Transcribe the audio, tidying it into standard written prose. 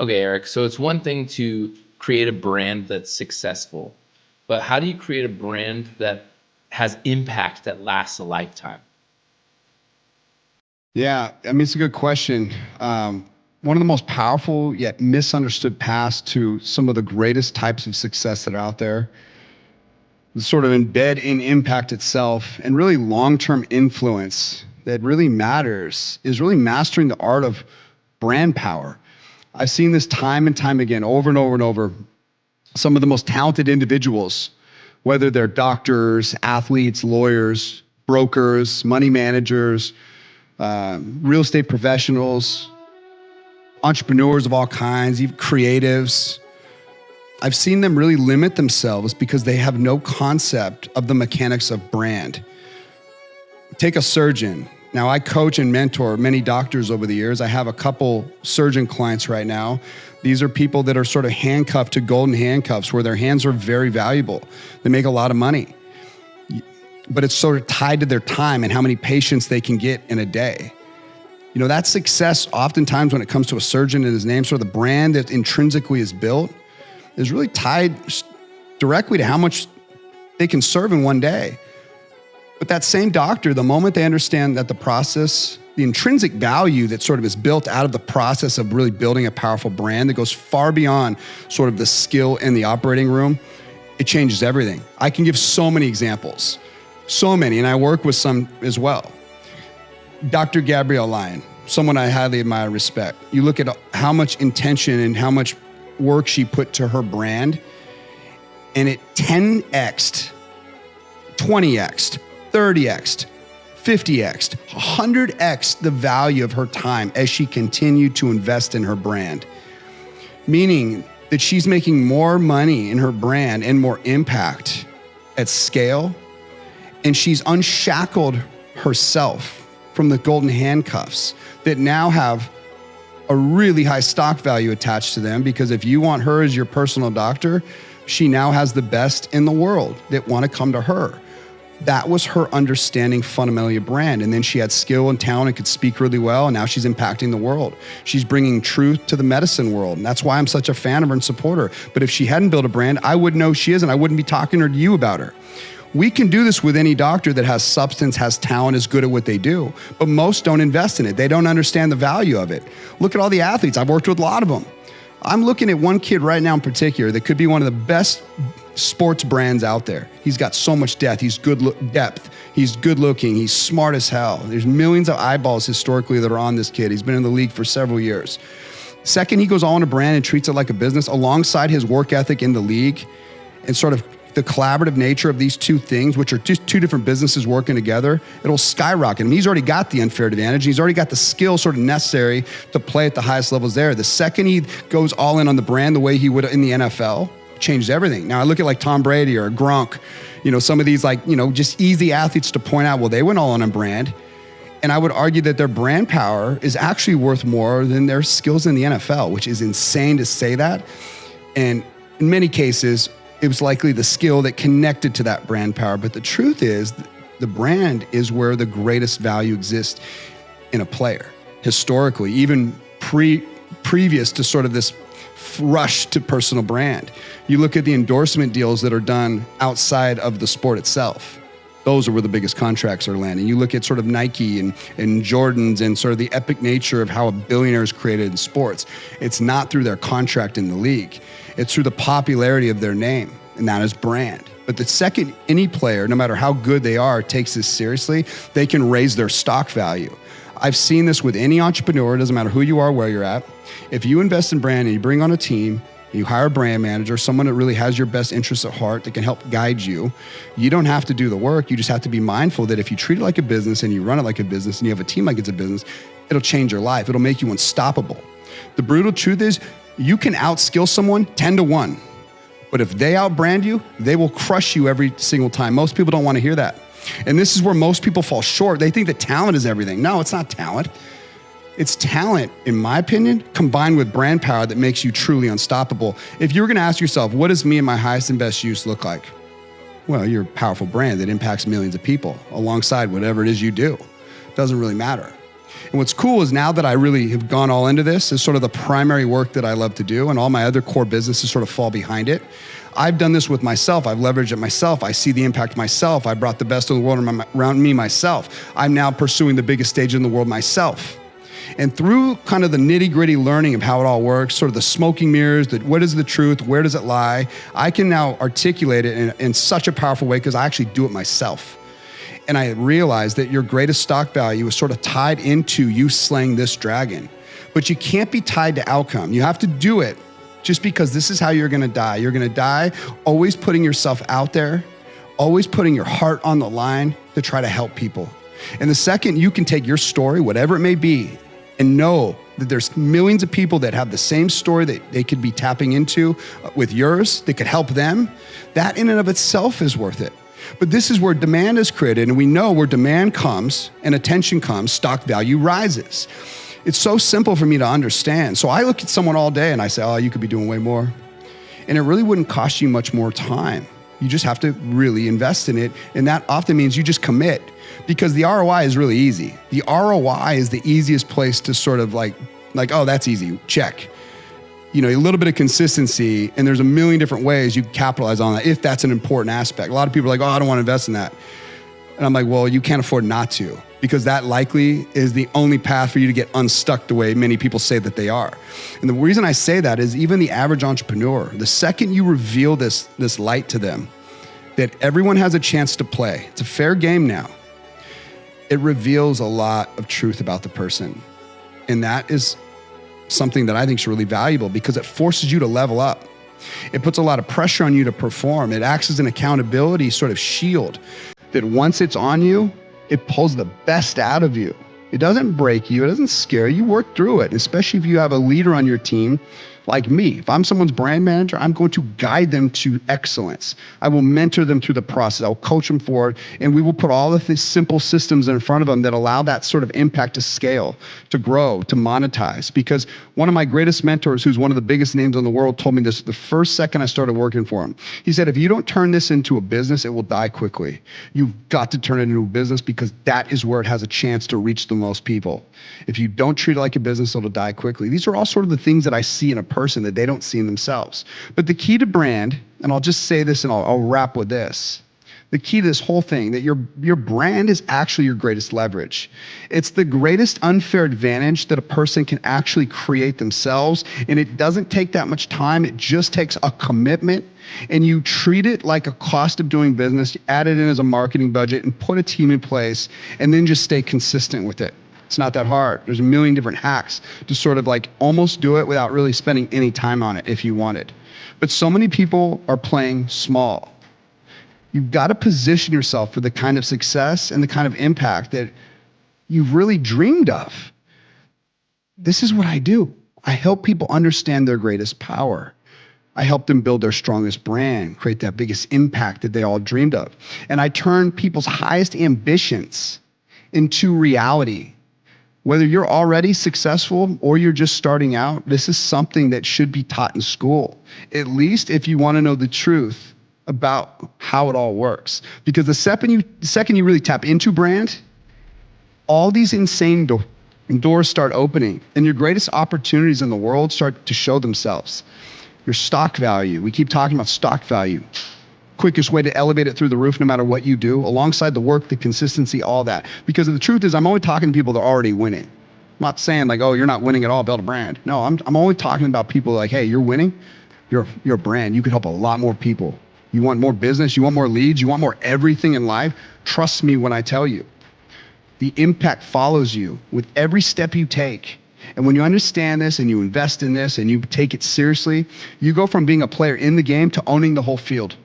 Okay, Eric. So it's one thing to create a brand that's successful, but how do you create a brand that has impact that lasts a lifetime? Yeah, I mean, it's a good question. One of the most powerful yet misunderstood paths to some of the greatest types of success that are out there is sort of embed in impact itself and really long-term influence that really matters is really mastering the art of brand power. I've seen this time and time again, over and over and over. Some of the most talented individuals, whether they're doctors, athletes, lawyers, brokers, money managers, real estate professionals, entrepreneurs of all kinds, even creatives. I've seen them really limit themselves because they have no concept of the mechanics of brand. Take a surgeon. Now, I coach and mentor many doctors over the years. I have a couple surgeon clients right now. These are people that are sort of handcuffed to golden handcuffs where their hands are very valuable. They make a lot of money, but it's sort of tied to their time and how many patients they can get in a day. You know, that success oftentimes when it comes to a surgeon and his name, sort of the brand that intrinsically is built is really tied directly to how much they can serve in one day. But that same doctor, the moment they understand that the process, the intrinsic value that sort of is built out of the process of really building a powerful brand that goes far beyond sort of the skill in the operating room, it changes everything. I can give so many examples, so many, and I work with some as well. Dr. Gabrielle Lyon, someone I highly admire and respect. You look at how much intention and how much work she put to her brand, and it 10x'd, 20x'd, 30x'd, 50x'd, 100x'd the value of her time as she continued to invest in her brand. Meaning that she's making more money in her brand and more impact at scale, and she's unshackled herself from the golden handcuffs that now have a really high stock value attached to them, because if you want her as your personal doctor, she now has the best in the world that want to come to her. That was her understanding fundamentally of brand. And then she had skill and talent and could speak really well. And now she's impacting the world. She's bringing truth to the medicine world. And that's why I'm such a fan of her and supporter. But if she hadn't built a brand, I wouldn't know who she is and I wouldn't be talking to you about her. We can do this with any doctor that has substance, has talent, is good at what they do. But most don't invest in it. They don't understand the value of it. Look at all the athletes. I've worked with a lot of them. I'm looking at one kid right now in particular that could be one of the best sports brands out there. He's got so much depth. He's depth. He's good looking. He's smart as hell. There's millions of eyeballs historically that are on this kid. He's been in the league for several years. Second, he goes all in a brand and treats it like a business alongside his work ethic in the league and sort of the collaborative nature of these two things, which are just two different businesses working together, it'll skyrocket him. He's already got the unfair advantage. He's already got the skill sort of necessary to play at the highest levels there. The second he goes all in on the brand the way he would in the NFL, changes everything. Now I look at like Tom Brady or Gronk, some of these just easy athletes to point out, well, they went all in on brand. And I would argue that their brand power is actually worth more than their skills in the NFL, which is insane to say that. And in many cases, it was likely the skill that connected to that brand power. But the truth is, the brand is where the greatest value exists in a player. Historically, even previous to sort of this rush to personal brand. You look at the endorsement deals that are done outside of the sport itself. Those are where the biggest contracts are landing. You look at sort of Nike and Jordans and sort of the epic nature of how a billionaire is created in sports. It's not through their contract in the league. It's through the popularity of their name, and that is brand. But the second any player, no matter how good they are, takes this seriously, they can raise their stock value. I've seen this with any entrepreneur. It doesn't matter who you are, where you're at. If you invest in brand and you bring on a team, you hire a brand manager, someone that really has your best interests at heart that can help guide you, you don't have to do the work. You just have to be mindful that if you treat it like a business and you run it like a business and you have a team like it's a business, it'll change your life. It'll make you unstoppable. The brutal truth is you can outskill someone 10 to 1. But if they outbrand you, they will crush you every single time. Most people don't want to hear that. And this is where most people fall short. They think that talent is everything. No, it's not talent. It's talent, in my opinion, combined with brand power that makes you truly unstoppable. If you were going to ask yourself, what does me and my highest and best use look like? Well, you're a powerful brand that impacts millions of people alongside whatever it is you do. Doesn't really matter. And what's cool is now that I really have gone all into this, is sort of the primary work that I love to do, and all my other core businesses sort of fall behind it. I've done this with myself. I've leveraged it myself. I see the impact myself. I brought the best of the world around me myself. I'm now pursuing the biggest stage in the world myself. And through kind of the nitty-gritty learning of how it all works, sort of the smoking mirrors, what is the truth, where does it lie, I can now articulate it in such a powerful way because I actually do it myself. And I realized that your greatest stock value is sort of tied into you slaying this dragon. But you can't be tied to outcome. You have to do it just because this is how you're gonna die. You're gonna die always putting yourself out there, always putting your heart on the line to try to help people. And the second you can take your story, whatever it may be, and know that there's millions of people that have the same story that they could be tapping into with yours, that could help them, that in and of itself is worth it. But this is where demand is created, and we know where demand comes and attention comes, stock value rises. It's so simple for me to understand. So I look at someone all day and I say, oh, you could be doing way more. And it really wouldn't cost you much more time. You just have to really invest in it. And that often means you just commit, because the ROI is really easy. The ROI is the easiest place to sort of like, oh, that's easy, check. You know, a little bit of consistency, and there's a million different ways you can capitalize on that if that's an important aspect. A lot of people are like, oh, I don't want to invest in that. And I'm like, well, you can't afford not to, because that likely is the only path for you to get unstuck the way many people say that they are. And the reason I say that is even the average entrepreneur, the second you reveal this light to them, that everyone has a chance to play, it's a fair game now, it reveals a lot of truth about the person. And that is something that I think is really valuable, because it forces you to level up. It puts a lot of pressure on you to perform. It acts as an accountability sort of shield that once it's on you, it pulls the best out of you. It doesn't break you. It doesn't scare you. You work through it, especially if you have a leader on your team like me. If I'm someone's brand manager, I'm going to guide them to excellence. I will mentor them through the process. I'll coach them forward, and we will put all of these simple systems in front of them that allow that sort of impact to scale, to grow, to monetize. Because one of my greatest mentors, who's one of the biggest names in the world, told me this the first second I started working for him. He said, if you don't turn this into a business, it will die quickly. You've got to turn it into a business, because that is where it has a chance to reach the most people. If you don't treat it like a business, it'll die quickly. These are all sort of the things that I see in a person that they don't see in themselves. But the key to brand, and I'll just say this and I'll wrap with this. The key to this whole thing, that your brand is actually your greatest leverage. It's the greatest unfair advantage that a person can actually create themselves. And it doesn't take that much time. It just takes a commitment, and you treat it like a cost of doing business, add it in as a marketing budget and put a team in place, and then just stay consistent with it. It's not that hard. There's a million different hacks to sort of like almost do it without really spending any time on it if you wanted. But so many people are playing small. You've got to position yourself for the kind of success and the kind of impact that you've really dreamed of. This is what I do. I help people understand their greatest power. I help them build their strongest brand, create that biggest impact that they all dreamed of. And I turn people's highest ambitions into reality. Whether you're already successful or you're just starting out, this is something that should be taught in school, at least if you want to know the truth about how it all works. Because the second you really tap into brand, all these insane doors start opening, and your greatest opportunities in the world start to show themselves. Your stock value, we keep talking about stock value. Quickest way to elevate it through the roof no matter what you do, alongside the work, the consistency, all that. Because the truth is, I'm only talking to people that are already winning. I'm not saying like, oh, you're not winning at all, build a brand. No, I'm only talking about people like, hey, you're winning, you're a brand. You could help a lot more people. You want more business, you want more leads, you want more everything in life. Trust me when I tell you. The impact follows you with every step you take. And when you understand this and you invest in this and you take it seriously, you go from being a player in the game to owning the whole field.